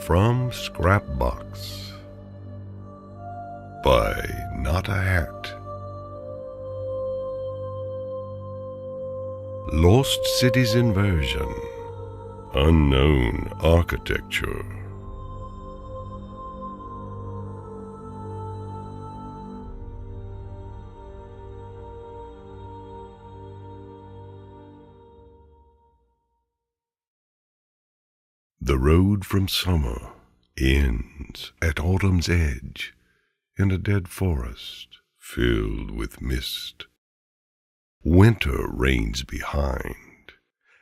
From Scrapbox by Not a Hat. Lost Cities Inversion. Unknown Architecture. The road from summer ends at autumn's edge in a dead forest filled with mist. Winter reigns behind.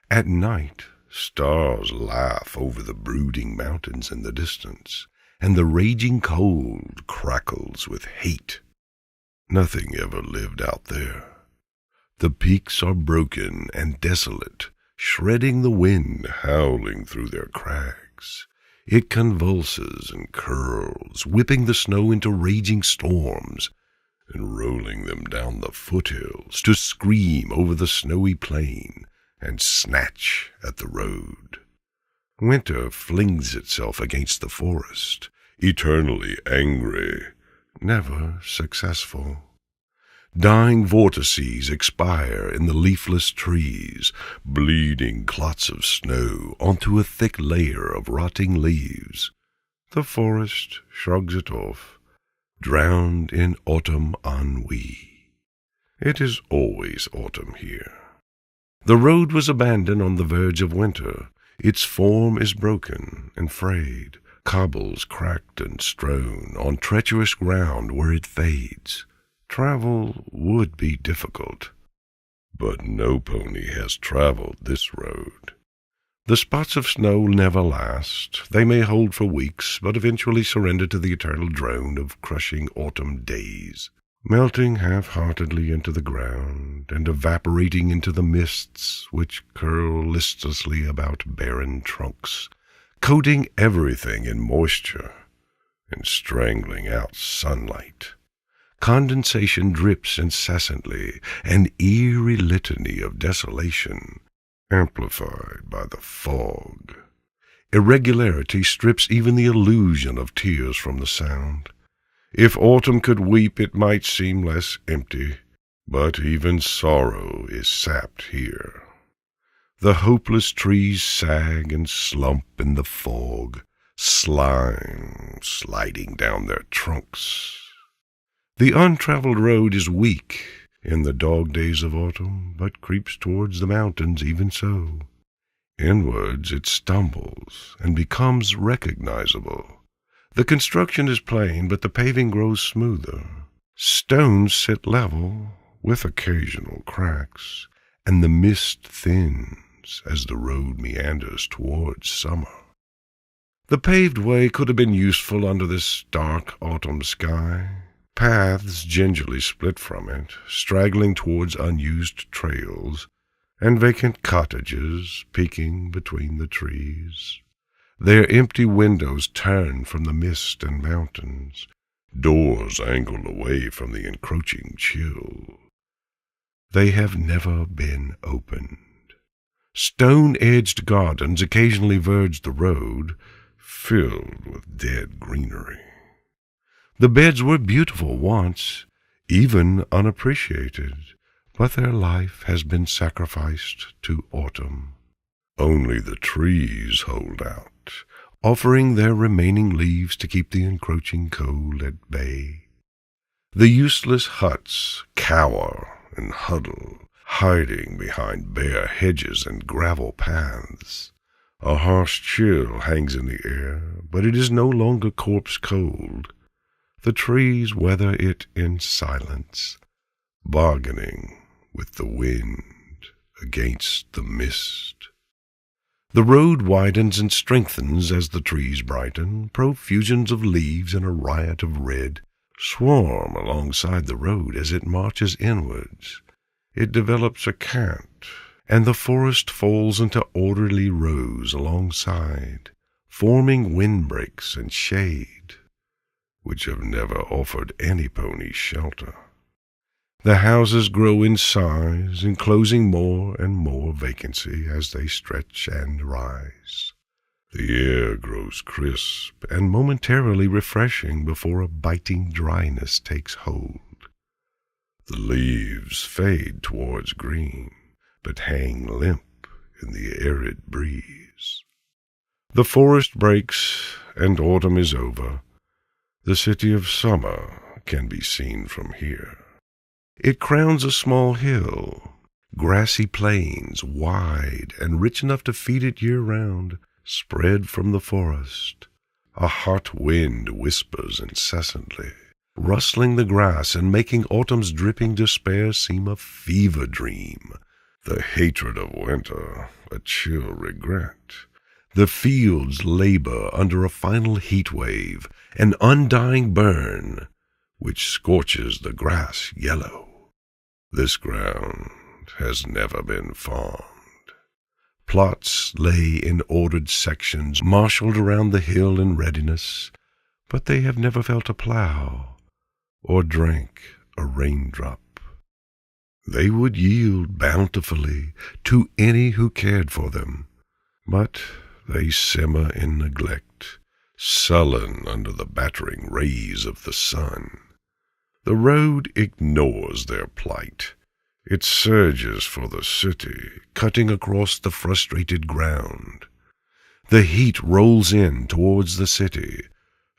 At night, stars laugh over the brooding mountains in the distance, and the raging cold crackles with hate. Nothing ever lived out there. The peaks are broken and desolate, shredding the wind howling through their crags. It convulses and curls, whipping the snow into raging storms and rolling them down the foothills to scream over the snowy plain and snatch at the road. Winter flings itself against the forest, eternally angry, never successful. Dying vortices expire in the leafless trees, bleeding clots of snow onto a thick layer of rotting leaves. The forest shrugs it off, drowned in autumn ennui. It is always autumn here. The road was abandoned on the verge of winter. Its form is broken and frayed, cobbles cracked and strewn on treacherous ground where it fades. Travel would be difficult, but no pony has traveled this road. The spots of snow never last. They may hold for weeks, but eventually surrender to the eternal drone of crushing autumn days, melting half-heartedly into the ground and evaporating into the mists which curl listlessly about barren trunks, coating everything in moisture and strangling out sunlight. Condensation drips incessantly, an eerie litany of desolation, amplified by the fog. Irregularity strips even the illusion of tears from the sound. If autumn could weep, it might seem less empty, but even sorrow is sapped here. The hopeless trees sag and slump in the fog, slime sliding down their trunks. The untraveled road is weak in the dog days of autumn, but creeps towards the mountains even so. Inwards it stumbles and becomes recognizable. The construction is plain, but the paving grows smoother. Stones sit level, with occasional cracks, and the mist thins as the road meanders towards summer. The paved way could have been useful under this dark autumn sky. Paths gingerly split from it, straggling towards unused trails, and vacant cottages peeking between the trees. Their empty windows turn from the mist and mountains, doors angled away from the encroaching chill. They have never been opened. Stone-edged gardens occasionally verge the road, filled with dead greenery. The beds were beautiful once, even unappreciated, but their life has been sacrificed to autumn. Only the trees hold out, offering their remaining leaves to keep the encroaching cold at bay. The useless huts cower and huddle, hiding behind bare hedges and gravel paths. A harsh chill hangs in the air, but it is no longer corpse cold. The trees weather it in silence, bargaining with the wind against the mist. The road widens and strengthens as the trees brighten. Profusions of leaves in a riot of red swarm alongside the road as it marches inwards. It develops a cant, and the forest falls into orderly rows alongside, forming windbreaks and shade, which have never offered any pony shelter. The houses grow in size, enclosing more and more vacancy as they stretch and rise. The air grows crisp and momentarily refreshing before a biting dryness takes hold. The leaves fade towards green, but hang limp in the arid breeze. The forest breaks, and autumn is over. The city of summer can be seen from here. It crowns a small hill. Grassy plains, wide and rich enough to feed it year-round, spread from the forest. A hot wind whispers incessantly, rustling the grass and making autumn's dripping despair seem a fever dream. The hatred of winter, a chill regret. The fields labor under a final heat wave, an undying burn, which scorches the grass yellow. This ground has never been farmed. Plots lay in ordered sections, marshaled around the hill in readiness, but they have never felt a plow or drank a raindrop. They would yield bountifully to any who cared for them, but they simmer in neglect, sullen under the battering rays of the sun. The road ignores their plight. It surges for the city, cutting across the frustrated ground. The heat rolls in towards the city.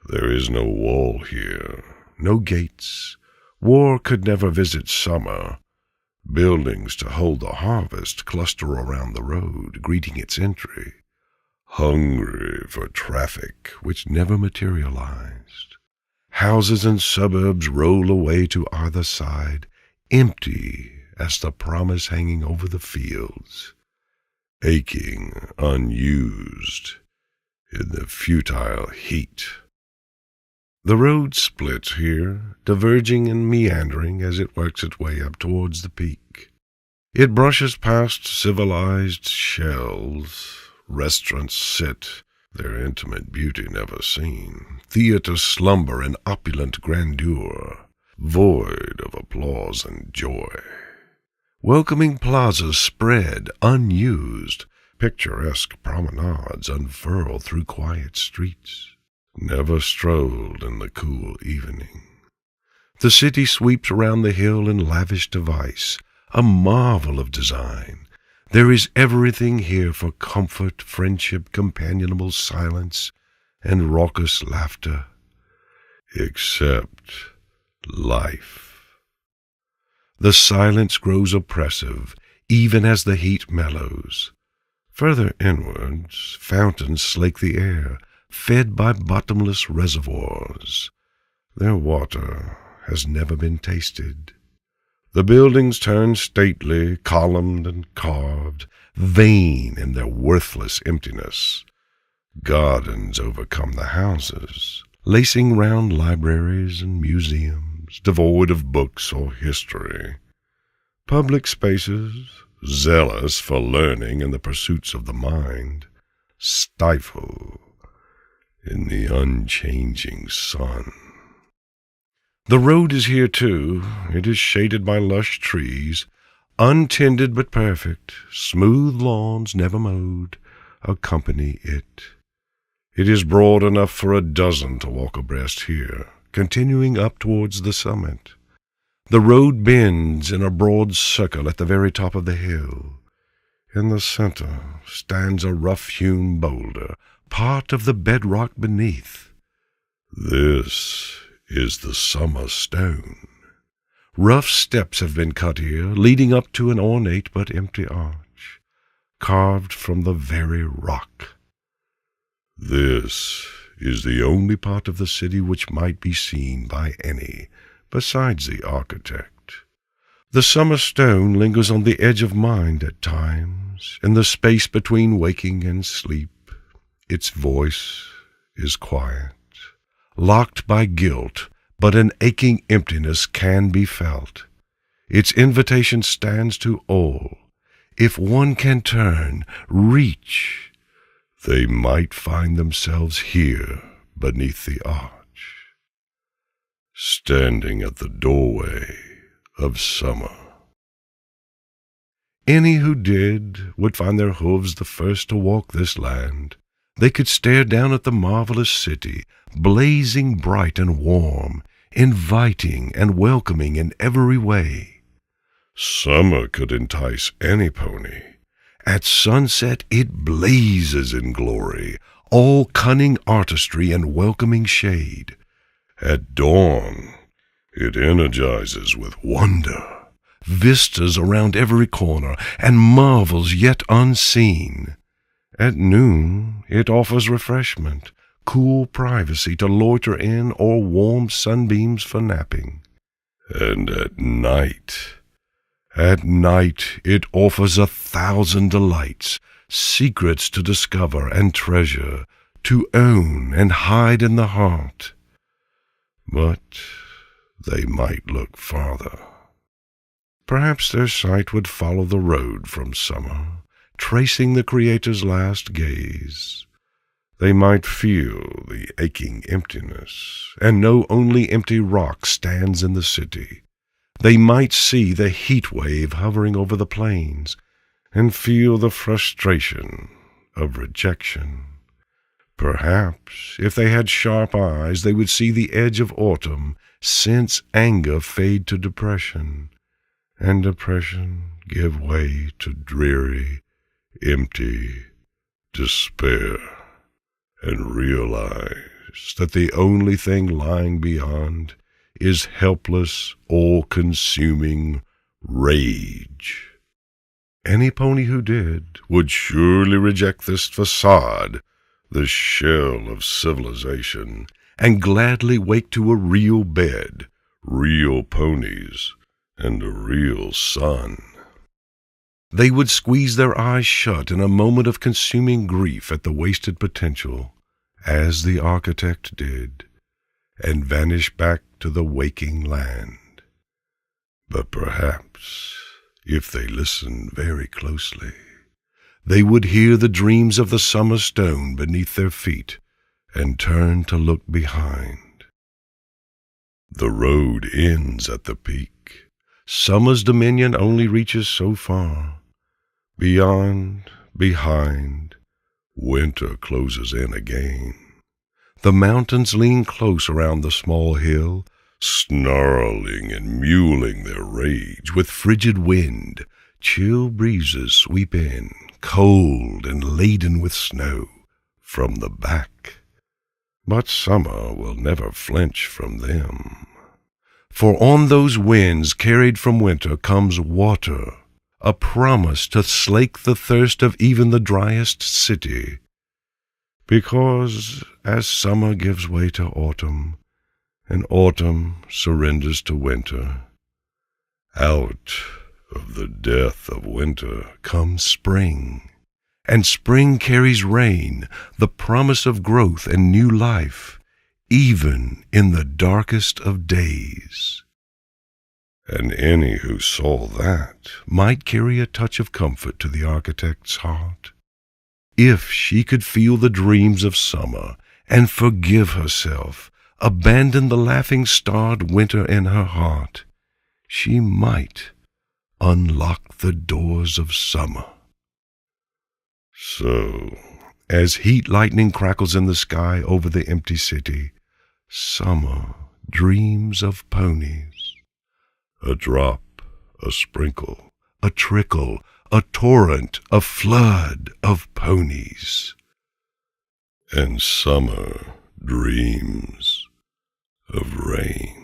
There is no wall here, no gates. War could never visit summer. Buildings to hold the harvest cluster around the road, greeting its entry, hungry for traffic which never materialized. Houses and suburbs roll away to either side, empty as the promise hanging over the fields, aching, unused in the futile heat. The road splits here, diverging and meandering as it works its way up towards the peak. It brushes past civilized shells. Restaurants sit, their intimate beauty never seen. Theaters slumber in opulent grandeur, void of applause and joy. Welcoming plazas spread, unused. Picturesque promenades unfurl through quiet streets, never strolled in the cool evening. The city sweeps around the hill in lavish device, a marvel of design. There is everything here for comfort, friendship, companionable silence, and raucous laughter, except life. The silence grows oppressive, even as the heat mellows. Further inwards, fountains slake the air, fed by bottomless reservoirs. Their water has never been tasted. The buildings turn stately, columned and carved, vain in their worthless emptiness. Gardens overcome the houses, lacing round libraries and museums, devoid of books or history. Public spaces, zealous for learning and the pursuits of the mind, stifle in the unchanging sun. The road is here too. It is shaded by lush trees, untended but perfect. Smooth lawns, never mowed, accompany it. It is broad enough for a dozen to walk abreast here, continuing up towards the summit. The road bends in a broad circle at the very top of the hill. In the center stands a rough-hewn boulder, part of the bedrock beneath. This is the summer stone. Rough steps have been cut here, leading up to an ornate but empty arch, carved from the very rock. This is the only part of the city which might be seen by any besides the architect. The summer stone lingers on the edge of mind at times, in the space between waking and sleep. Its voice is quiet, locked by guilt, but an aching emptiness can be felt. Its invitation stands to all. If one can turn, reach, they might find themselves here beneath the arch, standing at the doorway of summer. Any who did would find their hooves the first to walk this land, They could stare down at the marvelous city, blazing bright and warm, inviting and welcoming in every way. Summer could entice any pony. At sunset it blazes in glory, all cunning artistry and welcoming shade. At dawn it energizes with wonder, vistas around every corner, and marvels yet unseen. At noon it offers refreshment, cool privacy to loiter in, or warm sunbeams for napping. And at night it offers 1,000 delights, secrets to discover and treasure, to own and hide in the heart. But they might look farther. Perhaps their sight would follow the road from summer, tracing the Creator's last gaze. They might feel the aching emptiness, and know only empty rock stands in the city. They might see the heat wave hovering over the plains, and feel the frustration of rejection. Perhaps, if they had sharp eyes, they would see the edge of autumn, sense anger fade to depression, and depression give way to dreary, empty despair, and realize that the only thing lying beyond is helpless, all-consuming rage. Any pony who did would surely reject this facade, the shell of civilization, and gladly wake to a real bed, real ponies, and a real sun. They would squeeze their eyes shut in a moment of consuming grief at the wasted potential, as the architect did, and vanish back to the waking land. But perhaps, if they listened very closely, they would hear the dreams of the summer stone beneath their feet, and turn to look behind. The road ends at the peak. Summer's dominion only reaches so far. Beyond, behind, winter closes in again. The mountains lean close around the small hill, snarling and mewling their rage with frigid wind. Chill breezes sweep in, cold and laden with snow, from the back. But summer will never flinch from them. For on those winds carried from winter comes water, a promise to slake the thirst of even the driest city. Because as summer gives way to autumn, and autumn surrenders to winter, out of the death of winter comes spring, and spring carries rain, the promise of growth and new life, even in the darkest of days. And any who saw that might carry a touch of comfort to the architect's heart. If she could feel the dreams of summer and forgive herself, abandon the laughing-starred winter in her heart, she might unlock the doors of summer. So, as heat lightning crackles in the sky over the empty city, summer dreams of ponies. A drop, a sprinkle, a trickle, a torrent, a flood of ponies. And summer dreams of rain.